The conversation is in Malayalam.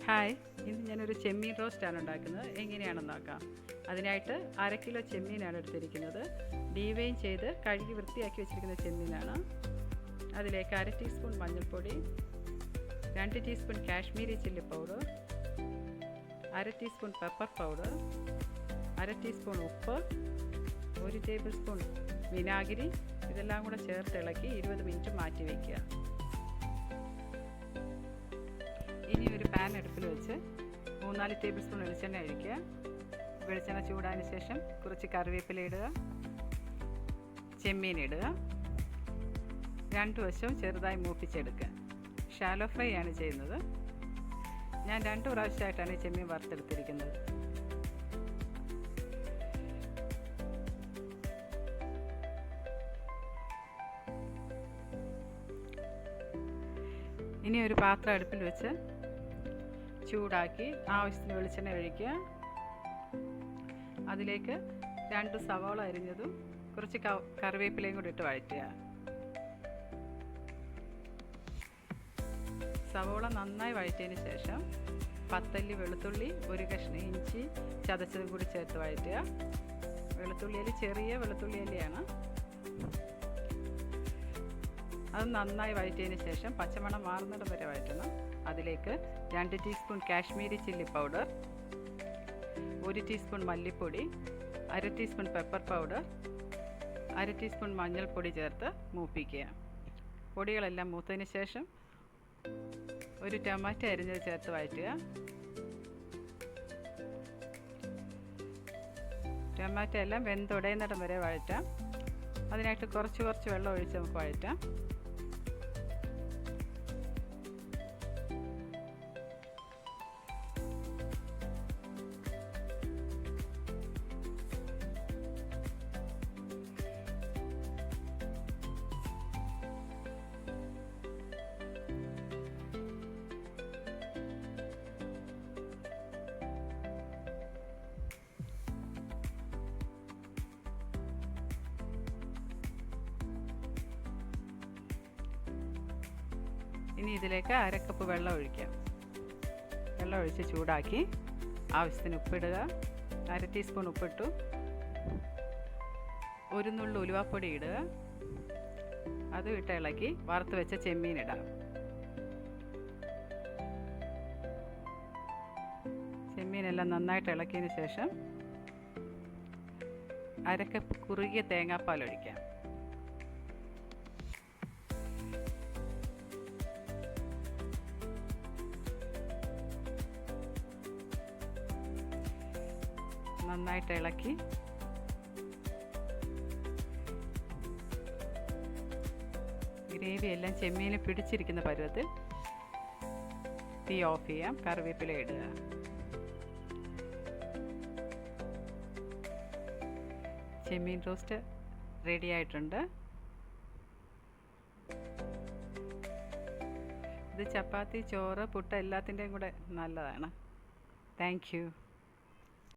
ഹായ്, ഇന്ന് ഞാനൊരു ചെമ്മീൻ റോസ്റ്റാണ് ഉണ്ടാക്കുന്നത്. എങ്ങനെയാണെന്ന് നോക്കാം. അതിനായിട്ട് 1/2 കിലോ ചെമ്മീനാണ് എടുത്തിരിക്കുന്നത്. ഡീവെയിൻ ചെയ്ത് കഴുകി വൃത്തിയാക്കി വെച്ചിരിക്കുന്ന ചെമ്മീനാണ്. അതിലേക്ക് 1/2 ടീസ്പൂൺ മഞ്ഞൾപ്പൊടി, 2 teaspoon Kashmiri chilli powder, 1/2 teaspoon pepper powder, 1/2 teaspoon ഉപ്പ്, 1 ടേബിൾ സ്പൂൺ വിനാഗിരി, ഇതെല്ലാം കൂടെ ചേർത്ത് ഇളക്കി 20 മിനിറ്റ് മാറ്റി വയ്ക്കുക. ഇനി ഒരു പാൻ അടുപ്പിൽ വെച്ച് 3-4 ടേബിൾ സ്പൂൺ വെളിച്ചെണ്ണ ഒഴിക്കുക. വെളിച്ചെണ്ണ ചൂടായതിന് ശേഷം കുറച്ച് കറിവേപ്പില ഇടുക, ചെമ്മീൻ ഇടുക, 2 വശവും ചെറുതായി മൂപ്പിച്ചെടുക്കുക. ഷാലോ ഫ്രൈ ആണ് ചെയ്യുന്നത്. ഞാൻ 2 പ്രാവശ്യമായിട്ടാണ് ഈ ചെമ്മീൻ വറുത്തെടുത്തിരിക്കുന്നത്. ഇനി ഒരു പാത്രം അടുപ്പിൽ വെച്ച് ചൂടാക്കി ആവശ്യത്തിന് വെളിച്ചെണ്ണ ഒഴിക്കുക. അതിലേക്ക് 2 സവാള അരിഞ്ഞതും കുറച്ച് കറിവേപ്പിലയും കൂടി ഇട്ട് വഴറ്റുക. സവാള നന്നായി വഴറ്റിയതിന് ശേഷം 10 അല്ലി വെളുത്തുള്ളി, 1 കഷ്ണം ഇഞ്ചി ചതച്ചതും കൂടി ചേർത്ത് വഴറ്റുക. വെളുത്തുള്ളിയിൽ ചെറിയ വെളുത്തുള്ളി അല്ലിയാണ്. അത് നന്നായി വഴറ്റിയതിന് ശേഷം പച്ചമണം മാറുന്നിടം വരെ വഴറ്റണം. അതിലേക്ക് 2 teaspoon Kashmiri chilli powder, 1 teaspoon മല്ലിപ്പൊടി, 1/2 ടീസ്പൂൺ പെപ്പർ പൗഡർ, 1/2 ടീസ്പൂൺ മഞ്ഞൾപ്പൊടി ചേർത്ത് മൂപ്പിക്കുക. പൊടികളെല്ലാം മൂത്തതിന് ശേഷം ഒരു ടൊമാറ്റോ അരിഞ്ഞത് ചേർത്ത് വഴറ്റുക. ടൊമാറ്റോ എല്ലാം വെന്തുടയുന്നിടം വരെ വഴറ്റാം. അതിനായിട്ട് കുറച്ച് വെള്ളം ഒഴിച്ച് നമുക്ക് വഴറ്റാം. ഇനി ഇതിലേക്ക് 1/2 കപ്പ് വെള്ളം ഒഴിക്കാം. വെള്ളം ഒഴിച്ച് ചൂടാക്കി ആവശ്യത്തിന് ഉപ്പിടുക. 1/2 ടീസ്പൂൺ ഉപ്പിട്ടു. 1 നുള്ളു ഉലുവാപ്പൊടി ഇടുക. അത് ഇട്ട് ഇളക്കി വറുത്ത് വെച്ച ചെമ്മീൻ ഇടാം. ചെമ്മീനെല്ലാം നന്നായിട്ട് ഇളക്കിയതിന് ശേഷം 1/2 കപ്പ് കുറുകിയ തേങ്ങാപ്പാൽ ഒഴിക്കാം. നന്നായിട്ട് ഇളക്കി ഗ്രേവി എല്ലാം ചെമ്മീന് പിടിച്ചിരിക്കുന്ന പരുവത്തിൽ തീ ഓഫ് ചെയ്യാം. കറിവേപ്പില ഇടുക. ചെമ്മീൻ റോസ്റ്റ് റെഡി ആയിട്ടുണ്ട്. ഇത് ചപ്പാത്തി, ചോറ്, പുട്ട് എല്ലാത്തിൻ്റെയും കൂടെ നല്ലതാണ്. Thank you.